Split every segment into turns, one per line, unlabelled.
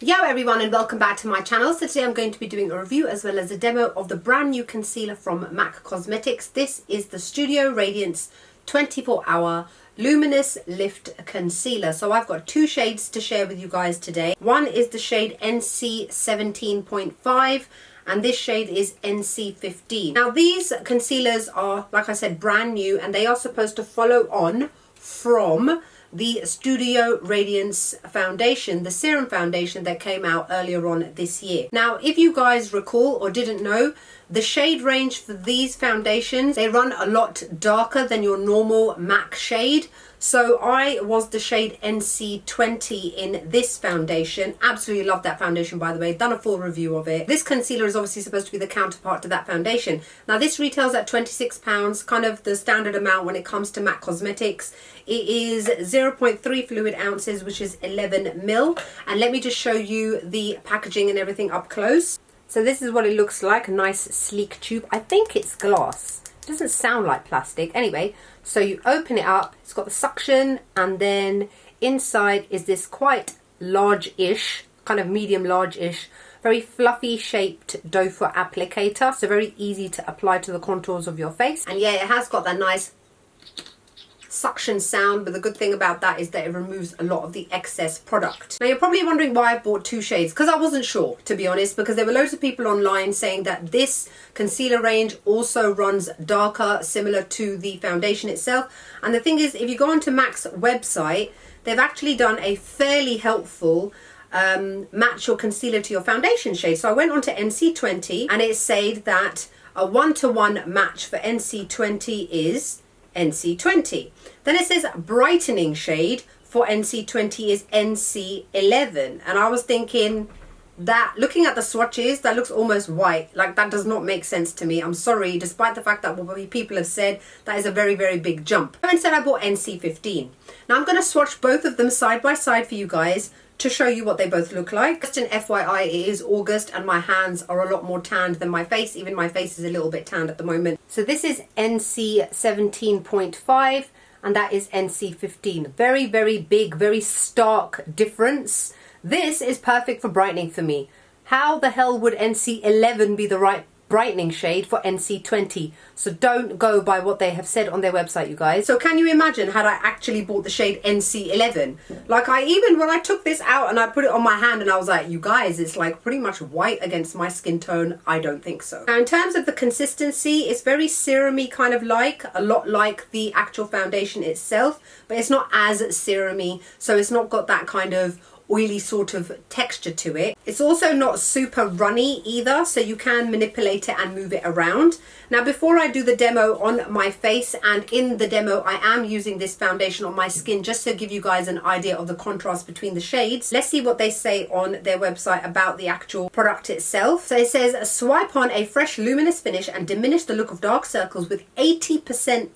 Yo everyone, and welcome back to my channel. So today I'm going to be doing a review as well as a demo of the brand new concealer from MAC Cosmetics. This is the Studio Radiance 24-hour Luminous Lift Concealer. So I've got two shades to share with you guys today. One is the shade NC 17.5 and this shade is NC 15. Now these concealers are, like I said, brand new, and they are supposed to follow on from the Studio Radiance foundation, the serum foundation that came out earlier on this year. Now, if you guys recall or didn't know, the shade range for these foundations, they run a lot darker than your normal MAC shade. So I was the shade NC20 in this foundation. Absolutely love that foundation, by the way. Done a full review of it. This concealer is obviously supposed to be the counterpart to that foundation. Now this retails at £26, kind of the standard amount when it comes to MAC Cosmetics. It is 0.3 fluid ounces, which is 11 mil. And let me just show you the packaging and everything up close. So this is what it looks like, a nice sleek tube. I think it's glass. It doesn't sound like plastic. Anyway, so you open it up, it's got the suction, and then inside is this quite large-ish, kind of medium large-ish, very fluffy shaped doe foot applicator. So very easy to apply to the contours of your face. And yeah, it has got that nice suction sound, but the good thing about that is that it removes a lot of the excess product. Now you're probably wondering why I bought two shades, because I wasn't sure, to be honest, because there were loads of people online saying that this concealer range also runs darker, similar to the foundation itself. And the thing is, if you go onto MAC's website, they've actually done a fairly helpful match your concealer to your foundation shade. So I went on to NC20 and it said that a 1-to-1 match for NC20 is NC20. Then it says brightening shade for NC20 is NC11, and I was thinking that, looking at the swatches, that looks almost white. Like, that does not make sense to me. I'm sorry, despite the fact that what people have said, that is a very, very big jump. So instead I bought NC15. Now I'm going to swatch both of them side by side for you guys to show you what they both look like. Just an FYI, it is August and my hands are a lot more tanned than my face. Even my face is a little bit tanned at the moment. So this is NC 17.5 and that is NC 15. Very, very big, very stark difference. This is perfect for brightening for me. How the hell would NC 11 be the right brightening shade for NC 20? So don't go by what they have said on their website, you guys. So can you imagine had I actually bought the shade NC 11? Like, when I took this out and I put it on my hand and I was like, you guys, it's like pretty much white against my skin tone. I don't think so. Now in terms of the consistency, it's very serumy, kind of like, a lot like the actual foundation itself, but it's not as serumy, so it's not got that kind of oily sort of texture to it. It's also not super runny either, so you can manipulate it and move it around. Now before I do the demo on my face, and in the demo I am using this foundation on my skin just to give you guys an idea of the contrast between the shades, let's see what they say on their website about the actual product itself. So it says, swipe on a fresh luminous finish and diminish the look of dark circles with 80%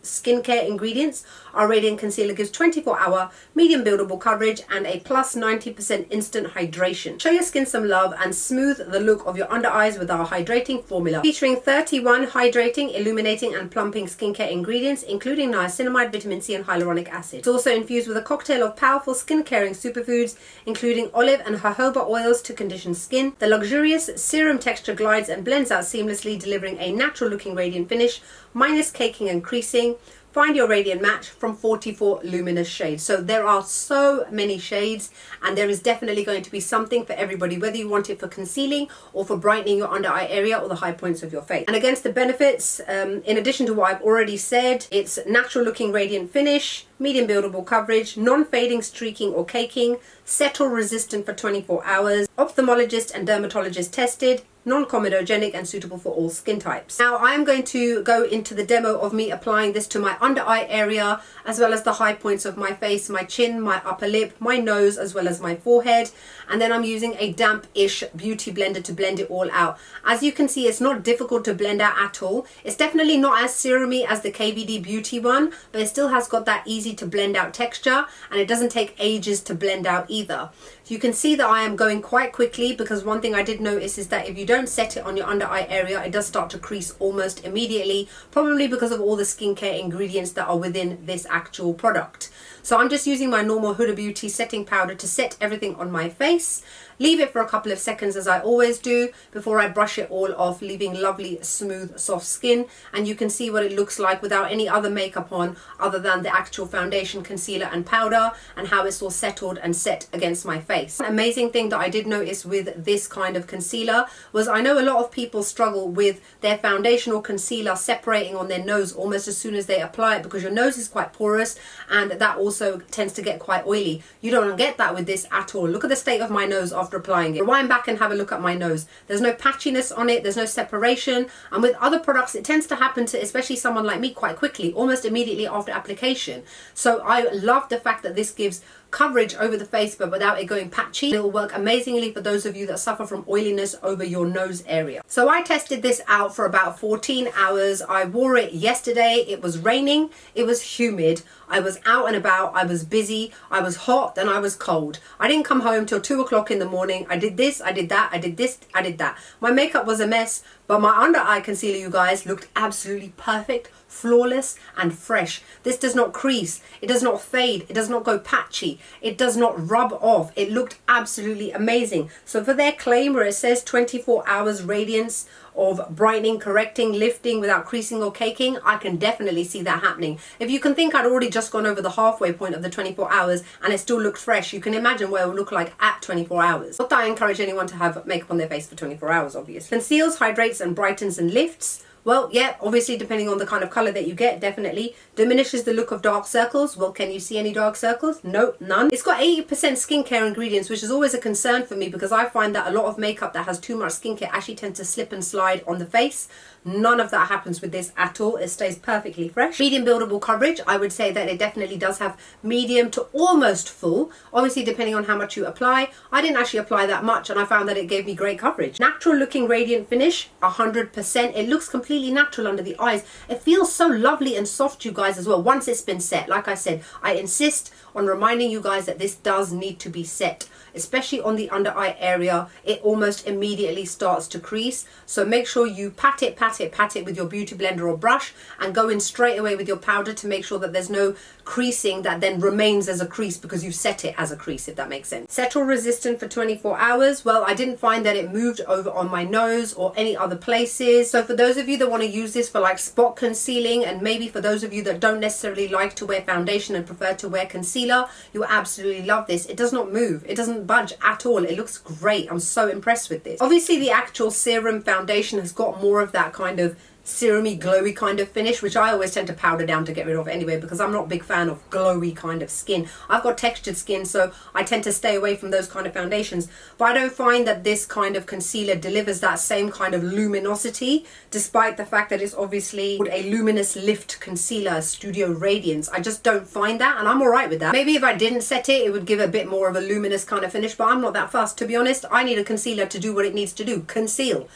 skincare ingredients. Our Radiant Concealer gives 24-hour medium buildable coverage and a plus 90% instant hydration. Show your skin some love and smooth the look of your under eyes with our hydrating formula. Featuring 31 hydrating, illuminating and plumping skincare ingredients, including niacinamide, vitamin C and hyaluronic acid. It's also infused with a cocktail of powerful skin caring superfoods, including olive and jojoba oils to condition skin. The luxurious serum texture glides and blends out seamlessly, delivering a natural looking radiant finish, minus caking and creasing. Find your radiant match from 44 luminous shades. So there are so many shades, and there is definitely going to be something for everybody, whether you want it for concealing or for brightening your under eye area or the high points of your face. And against the benefits, in addition to what I've already said, it's natural looking radiant finish, medium buildable coverage, non-fading, streaking or caking, settle resistant for 24 hours, ophthalmologist and dermatologist tested, non-comedogenic and suitable for all skin types. Now I'm going to go into the demo of me applying this to my under eye area, as well as the high points of my face, my chin, my upper lip, my nose, as well as my forehead. And then I'm using a damp-ish beauty blender to blend it all out. As you can see, it's not difficult to blend out at all. It's definitely not as serumy as the KVD Beauty one, but it still has got that easy to blend out texture, and it doesn't take ages to blend out either. You can see that I am going quite quickly, because one thing I did notice is that if you don't set it on your under eye area, it does start to crease almost immediately, probably because of all the skincare ingredients that are within this actual product. So I'm just using my normal Huda Beauty setting powder to set everything on my face. Leave it for a couple of seconds as I always do before I brush it all off, leaving lovely, smooth, soft skin. And you can see what it looks like without any other makeup on other than the actual foundation, concealer and powder, and how it's all settled and set against my face. An amazing thing that I did notice with this kind of concealer was I know a lot of people struggle with their foundation or concealer separating on their nose almost as soon as they apply it, because your nose is quite porous and that also tends to get quite oily. You don't get that with this at all. Look at the state of my nose after applying it. Rewind back and have a look at my nose. There's no patchiness on it, there's no separation. And with other products it tends to happen to especially someone like me quite quickly, almost immediately after application. So I love the fact that this gives coverage over the face but without it going patchy. It will work amazingly for those of you that suffer from oiliness over your nose area. So I tested this out for about 14 hours. I wore it yesterday. It was raining, it was humid, I was out and about, I was busy, I was hot and I was cold. I didn't come home till 2 o'clock in the morning. I did this, I did that, I did this, I did that. My makeup was a mess, but my under eye concealer, you guys, looked absolutely perfect, flawless and fresh. This does not crease, it does not fade, it does not go patchy, it does not rub off. It looked absolutely amazing. So for their claim where it says 24 hours radiance of brightening, correcting, lifting without creasing or caking, I can definitely see that happening. If you can think I'd already just gone over the halfway point of the 24 hours and it still looked fresh, you can imagine what it will look like at 24 hours. Not that I encourage anyone to have makeup on their face for 24 hours, obviously. Conceals, hydrates and brightens and lifts. Well, yeah, obviously depending on the kind of colour that you get, definitely. Diminishes the look of dark circles. Well, can you see any dark circles? No, none. It's got 80% skincare ingredients, which is always a concern for me because I find that a lot of makeup that has too much skincare actually tends to slip and slide on the face. None of that happens with this at all. It stays perfectly fresh. Medium buildable coverage. I would say that it definitely does have medium to almost full, obviously depending on how much you apply. I didn't actually apply that much and I found that it gave me great coverage. Natural looking radiant finish, 100%. It looks completely natural under the eyes. It feels so lovely and soft, you guys, as well, once it's been set. Like I said, I insist on reminding you guys that this does need to be set, especially on the under eye area. It almost immediately starts to crease, so make sure you pat it with your beauty blender or brush and go in straight away with your powder to make sure that there's no creasing that then remains as a crease because you've set it as a crease, if that makes sense. Settle resistant for 24 hours. Well, I didn't find that it moved over on my nose or any other places. So for those of you that want to use this for like spot concealing, and maybe for those of you that don't necessarily like to wear foundation and prefer to wear concealer, you absolutely love this. It does not move, it doesn't budge at all. It looks great. I'm so impressed with this. Obviously the actual serum foundation has got more of that kind of serumy, glowy kind of finish, which I always tend to powder down to get rid of anyway, because I'm not a big fan of glowy kind of skin. I've got textured skin, so I tend to stay away from those kind of foundations. But I don't find that this kind of concealer delivers that same kind of luminosity, despite the fact that it's obviously a Luminous Lift Concealer Studio Radiance. I just don't find that, and I'm alright with that. Maybe if I didn't set it, it would give a bit more of a luminous kind of finish, but I'm not that fussed. To be honest, I need a concealer to do what it needs to do. Conceal.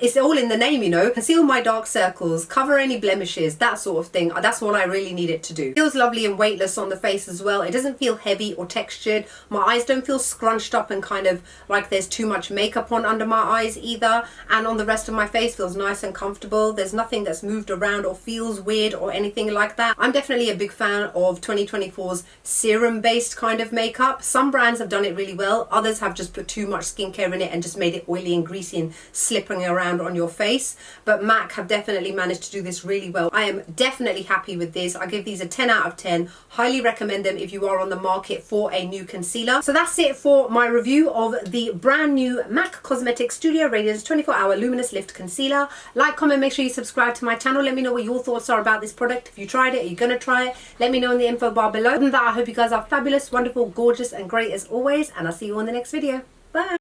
It's all in the name, you know. Conceal my dark circles, cover any blemishes, that sort of thing. That's what I really need it to do. It feels lovely and weightless on the face as well. It doesn't feel heavy or textured. My eyes don't feel scrunched up and kind of like there's too much makeup on under my eyes either. And on the rest of my face feels nice and comfortable. There's nothing that's moved around or feels weird or anything like that. I'm definitely a big fan of 2024's serum based kind of makeup. Some brands have done it really well. Others have just put too much skincare in it and just made it oily and greasy and slipping around on your face. But MAC have definitely managed to do this really well. I am definitely happy with this. I give these a 10 out of 10. Highly recommend them if you are on the market for a new concealer. So that's it for my review of the brand new MAC Cosmetics Studio Radiance 24-Hour Luminous Lift Concealer. Like, comment, make sure you subscribe to my channel. Let me know what your thoughts are about this product. If you tried it, are you going to try it? Let me know in the info bar below. Other than that, I hope you guys are fabulous, wonderful, gorgeous and great as always, and I'll see you on the next video. Bye!